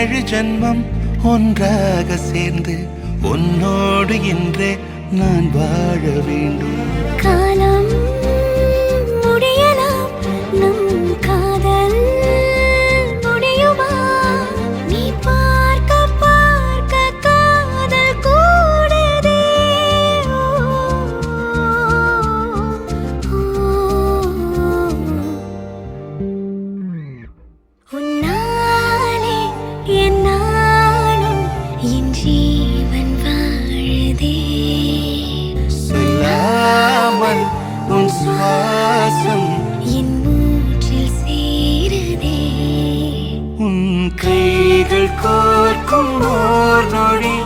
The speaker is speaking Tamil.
7 ஜென்மம் ஒன்றாக சேர்ந்து உன்னோடு இன்றே நான் வாழ வேண்டும். காலம் முடியலாம், நம் காதல் முடியுமா? நீ பார்க்க பார்க்க காதல் கூடுதே. உன்னாலே என் நாளும் என் ஜீவன் வாழுதே. சொல்லாமல் உன் சுவாசம் என் மூச்சில் சேருதே. உன் கைகள் கோர்க்கும் ஓர் நொடி